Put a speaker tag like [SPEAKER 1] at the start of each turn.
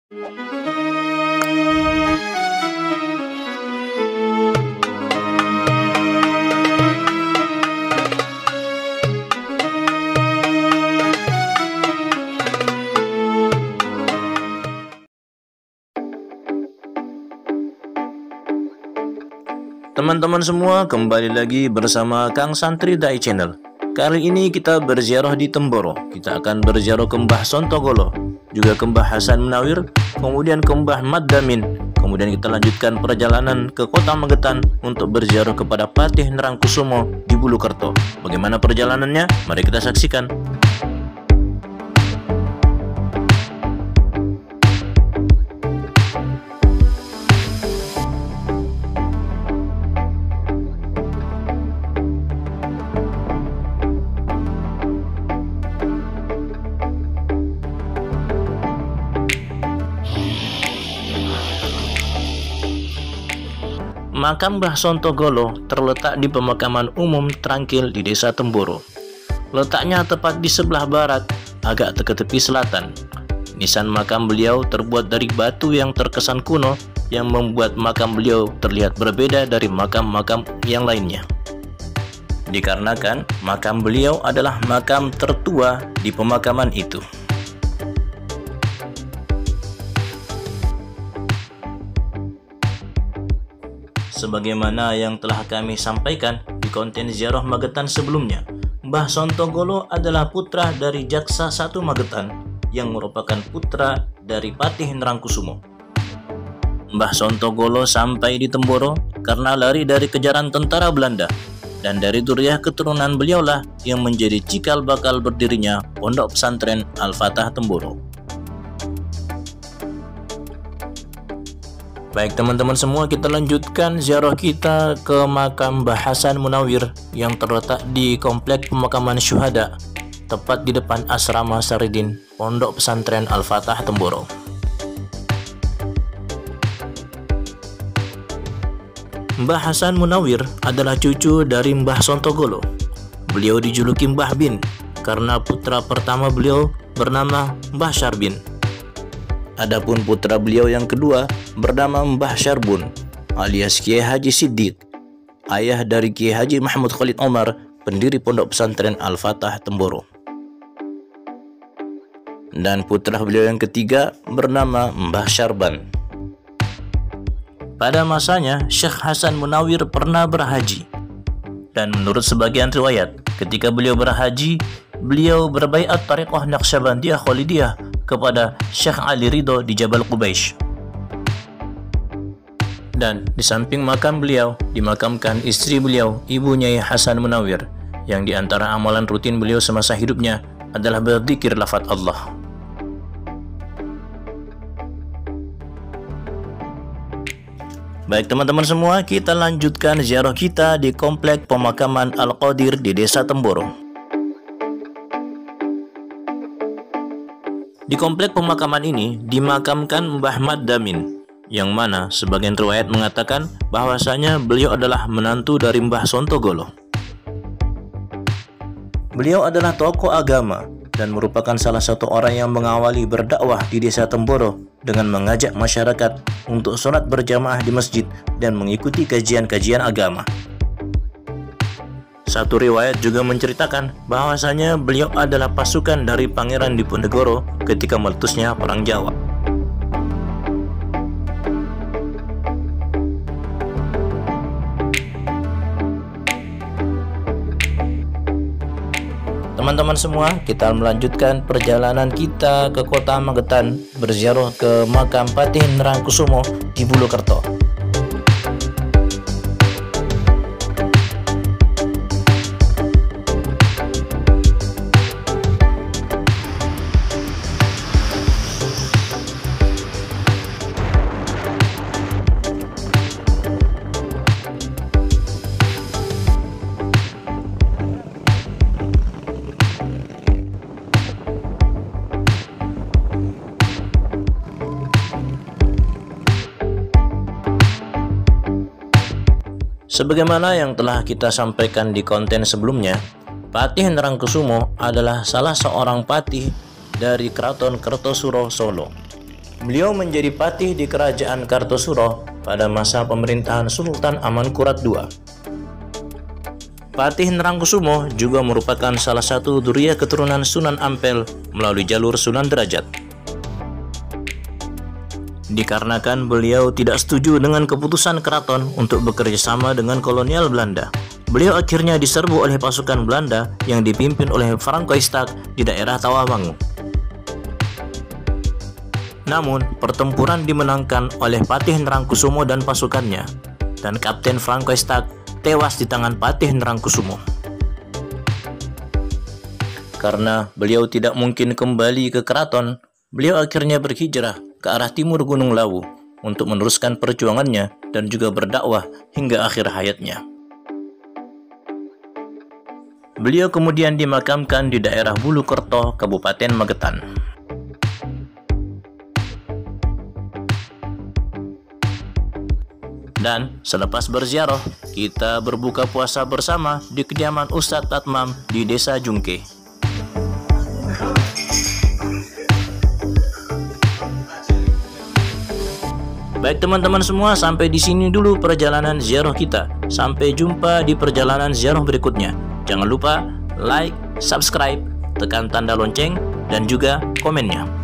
[SPEAKER 1] Teman-teman semua, kembali lagi bersama Kang Santri Dai Channel. Kali ini kita berziarah di Temboro. Kita akan berziarah ke Mbah Sontogolo, juga ke Mbah Hasan Munawir, kemudian ke Mbah Maddamin. Kemudian kita lanjutkan perjalanan ke Kota Magetan untuk berziarah kepada Patih Nerangkusumo di Bulukerto. Bagaimana perjalanannya? Mari kita saksikan. Makam Mbah Sontogolo terletak di pemakaman umum Trangkil di Desa Temboro. Letaknya tepat di sebelah barat, agak ke tepi selatan. Nisan makam beliau terbuat dari batu yang terkesan kuno, yang membuat makam beliau terlihat berbeda dari makam-makam yang lainnya. Dikarenakan makam beliau adalah makam tertua di pemakaman itu. Sebagaimana yang telah kami sampaikan di konten ziarah Magetan sebelumnya, Mbah Sontogolo adalah putra dari Jaksa I Magetan yang merupakan putra dari Patih Nerangkusumo. Mbah Sontogolo sampai di Temboro karena lari dari kejaran tentara Belanda, dan dari zuriat keturunan beliaulah yang menjadi cikal bakal berdirinya Pondok Pesantren Al-Fatah Temboro. Baik teman-teman semua, kita lanjutkan ziarah kita ke makam Mbah Hasan Munawir yang terletak di Komplek Pemakaman Syuhada, tepat di depan Asrama Saridin, Pondok Pesantren Al-Fatah Temboro. Mbah Hasan Munawir adalah cucu dari Mbah Sontogolo. Beliau dijuluki Mbah Bin karena putra pertama beliau bernama Mbah Syarbin. Adapun putra beliau yang kedua bernama Mbah Syarbun alias Kiai Haji Siddiq, ayah dari Kiai Haji Mahmud Khalid Omar, pendiri Pondok Pesantren Al-Fatah Temboro. Dan putra beliau yang ketiga bernama Mbah Syarban. Pada masanya, Syekh Hasan Munawir pernah berhaji. Dan menurut sebagian riwayat, ketika beliau berhaji, beliau berbaiat Tariqah Naqsyabandiyah Khalidiyah kepada Syekh Ali Ridho di Jabal Qubaish. Dan di samping makam beliau dimakamkan istri beliau, Ibu Nyai Hasan Munawir, yang di antara amalan rutin beliau semasa hidupnya adalah berzikir lafaz Allah. Baik teman-teman semua, kita lanjutkan ziarah kita di Komplek Pemakaman Al-Qadir di Desa Temboro. Di komplek pemakaman ini dimakamkan Mbah Maddamin, yang mana sebagian riwayat mengatakan bahwasanya beliau adalah menantu dari Mbah Sontogolo. Beliau adalah tokoh agama dan merupakan salah satu orang yang mengawali berdakwah di Desa Temboro dengan mengajak masyarakat untuk sholat berjamaah di masjid dan mengikuti kajian-kajian agama. Satu riwayat juga menceritakan bahwasanya beliau adalah pasukan dari Pangeran Diponegoro ketika meletusnya Perang Jawa. Teman-teman semua, kita melanjutkan perjalanan kita ke Kota Magetan berziarah ke makam Patih Nerangkusumo di Bulukerto. Sebagaimana yang telah kita sampaikan di konten sebelumnya, Patih Nerangkusumo adalah salah seorang patih dari Keraton Kertosuro Solo. Beliau menjadi patih di Kerajaan Kartosuro pada masa pemerintahan Sultan Amangkurat II. Patih Nerangkusumo juga merupakan salah satu durya keturunan Sunan Ampel melalui jalur Sunan Derajat. Dikarenakan beliau tidak setuju dengan keputusan keraton untuk bekerja sama dengan kolonial Belanda, beliau akhirnya diserbu oleh pasukan Belanda yang dipimpin oleh Francoistad di daerah Tawamangu. Namun, pertempuran dimenangkan oleh Patih Nerangkusumo dan pasukannya, dan Kapten Francoistad tewas di tangan Patih Nerangkusumo. Karena beliau tidak mungkin kembali ke keraton, beliau akhirnya berhijrah ke arah timur Gunung Lawu untuk meneruskan perjuangannya dan juga berdakwah hingga akhir hayatnya. Beliau kemudian dimakamkan di daerah Bulukerto, Kabupaten Magetan. Dan selepas berziarah, kita berbuka puasa bersama di kediaman Ustadz Tatmam di Desa Jungke. Baik teman-teman semua, sampai di sini dulu perjalanan ziarah kita. Sampai jumpa di perjalanan ziarah berikutnya. Jangan lupa like, subscribe, tekan tanda lonceng, dan juga komennya.